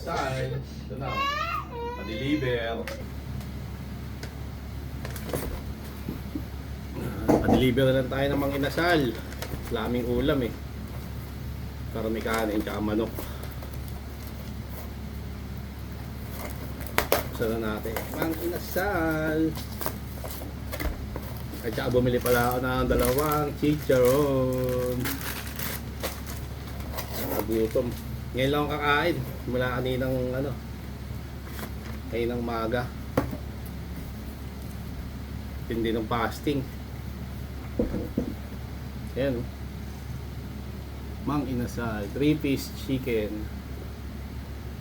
inasal. Ito na. Pa-deliver. Pa-deliver na lang tayo ng mga inasal. Laming ulam eh. Para may kanin tsaka manok. Buksan na natin. Mga inasal. At saka bumili pala ako ng dalawang chicharon. Nagutom. Ngayon lang ako kakain. Mula kaninang kaninang maga. Hindi ng fasting. Ayan. Mang inasal. 3-piece chicken.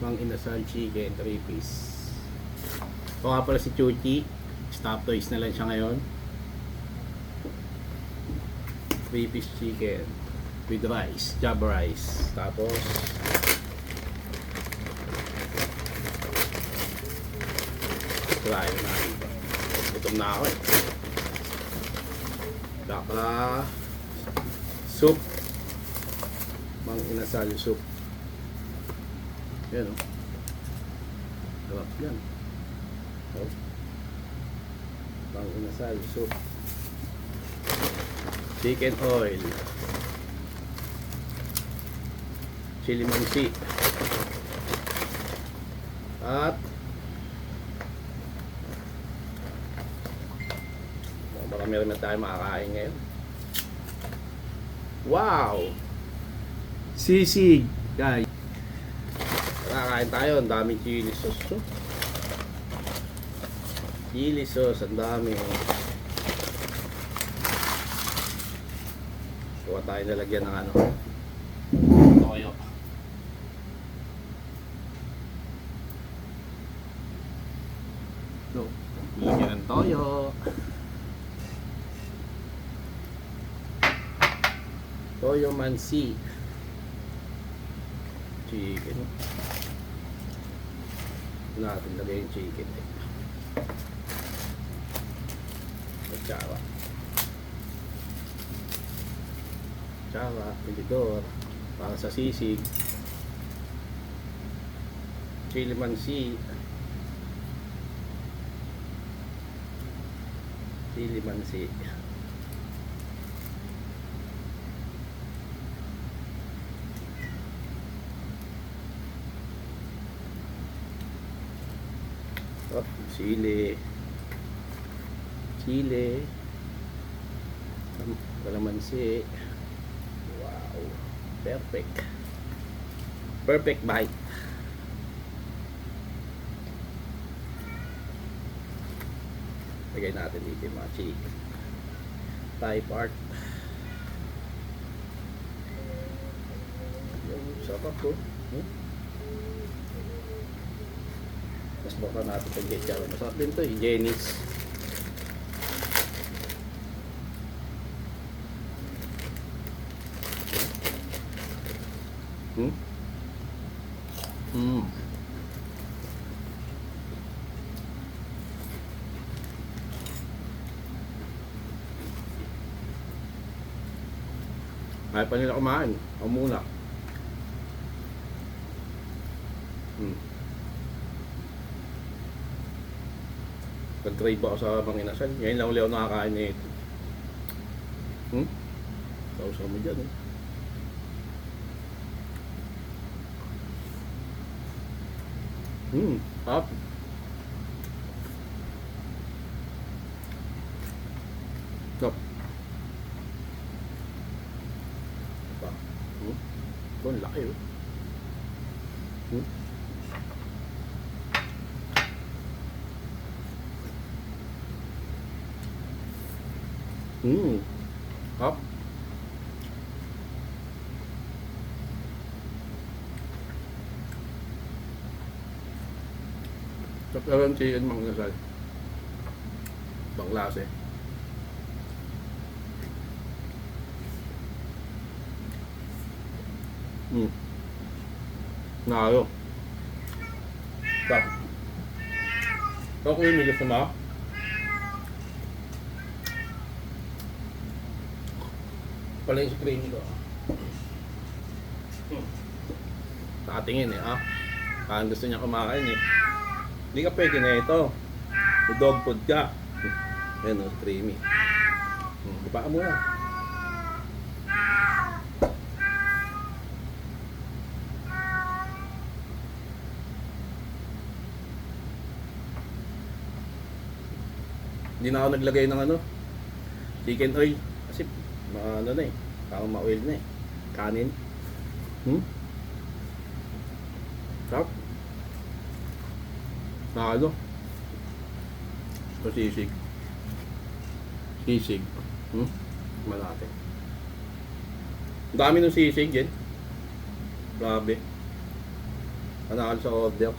Mang inasal chicken. 3-piece. Ito nga pala si Chuchi. Stop toys na lang siya ngayon. 3-piece chicken with rice, jab rice. Tapos try na. Gutom na ako eh. Saka soup. Mang inasal soup. Yan o. Sarap yan. Oh. Mang inasal soup. Chicken oil, chili mansi, at marami tayo makakain ngayon. Wow! Sisig, guys. Makakain tayo, ang daming chili sauce. Chili sauce, ang dami. Kuha tayo nalagyan ng toyo. So, lagyan ng toyo. Toyo mansi. Chicken. Natin lagay yung chicken. Tsaka pindidor para sa sisig, chili mansi, chili, kalamansi. Wow, perfect bite. Lagay natin dito yung mga chicken thigh part. Yung sarap ko. Mas baka natin pag ketchup. Masarap din to, Jenny's. Ayaw pa nila kumain. Ako muna. Nag-crave ako sa mga inasal. Ngayon lang ulit ako nakakain nito. Sausaw mo dyan eh. Up. Stop. Ito, ang laki oh. Up. Tapos chicken mang inasal. Bang lasa eh. Nalo. Stop. Kau ko yung milis sama. Pala yung screen ko. Nakatingin eh ha. Parang gusto niya kumain eh. Hindi ka pwede na ito. Dog food ka. Ayan o, creamy. Baba ka muna. Hindi na ako naglagay ng ano, chicken oil. Kasi, ano na eh. Parang ma-oil na eh. Kanin. Sarap. Nakalo. Ito sisig. Sisig. Malate. Ang dami ng sisig yan. Grabe. Anakal sa order.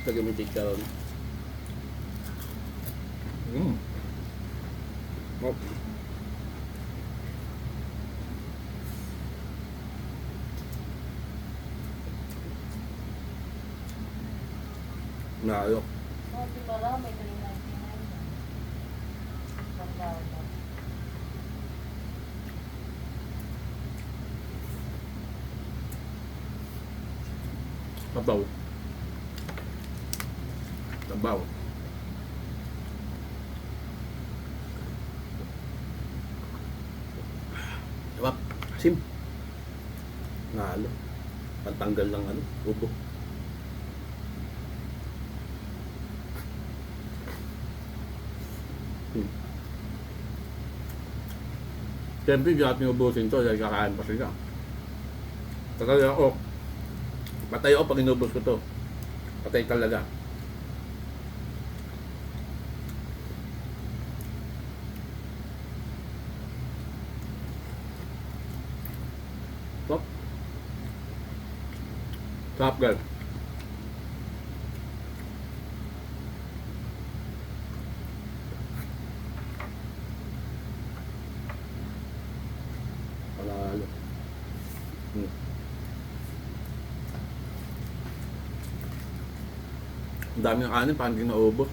Sa gamitik ka ron. Oh. Nalo. Oh, di ba lang, may 399 na. Pagkala. Tabaw. Tabaw. Sarap. Asim. Nalo. Pantanggal ng ano, ubo. Siyempre, di natin ubusin to dahil kakain pa sila. Tatay ako. Patay ako pag inubos ko to. Patay talaga. Stop. Stop, guys. Panalo. Ang dami ng kanin, parang hindi naubos.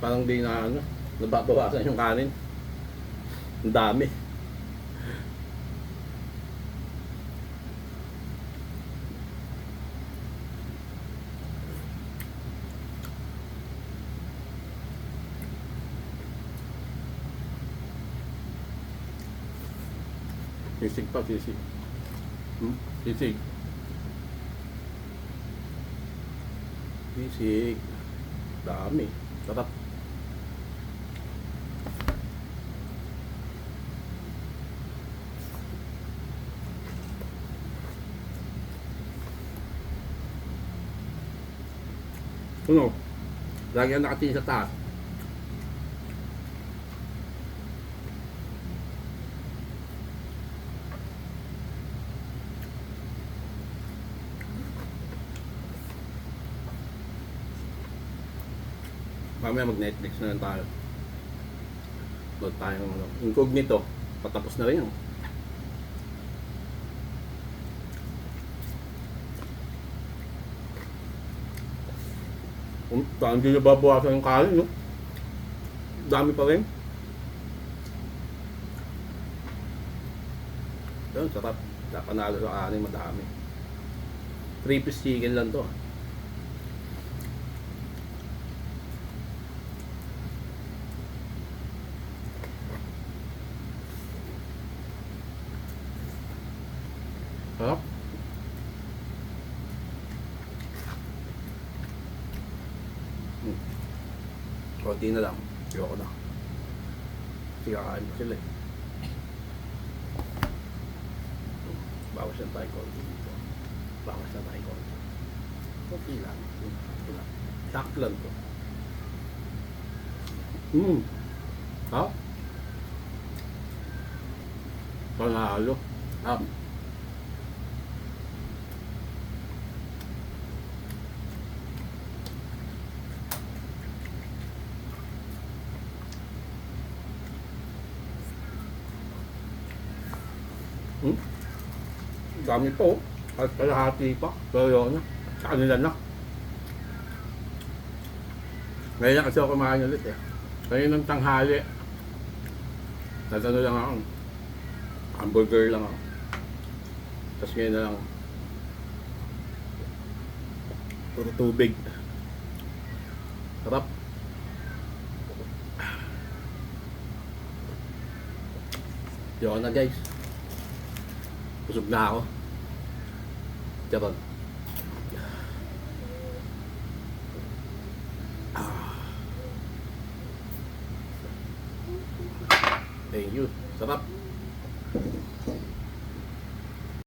Parang di na ano, nababawasan yung kanin. Ang dami. Sisig pa, sisig. Sisig. Sisig. Dami. Sarap. Ano? Lagi ang nakatingin sa taas. Mamaya mag-Netflix na lang tayo. Load tayo ng ano. Incognito. Patapos na rin yun. Parang hindi na babawasan yung kain, no? Dami pa rin. Yun, sarap. Panalo sa kanin, madami. 3-piece chicken lang to. Sarap. Konti na lang. Ayoko na. Kasi kakain ko sila eh. Bawas lang tayo konti dito. Bawas lang tayo konti. Konti lang. Konti lang. Sak lang to. Ha? Panalo. Dami po. At kalahati pa. Pero yun na. Sa kanila na. Ngayon lang kasi ako kumain ulit eh. Ngayon ng tanghali. Nagano lang ako. Hamburger lang ako. Tapos ngayon na lang puro tubig. Sarap. Yun na guys. Busog na ako. Charot. Thank you. Sarap.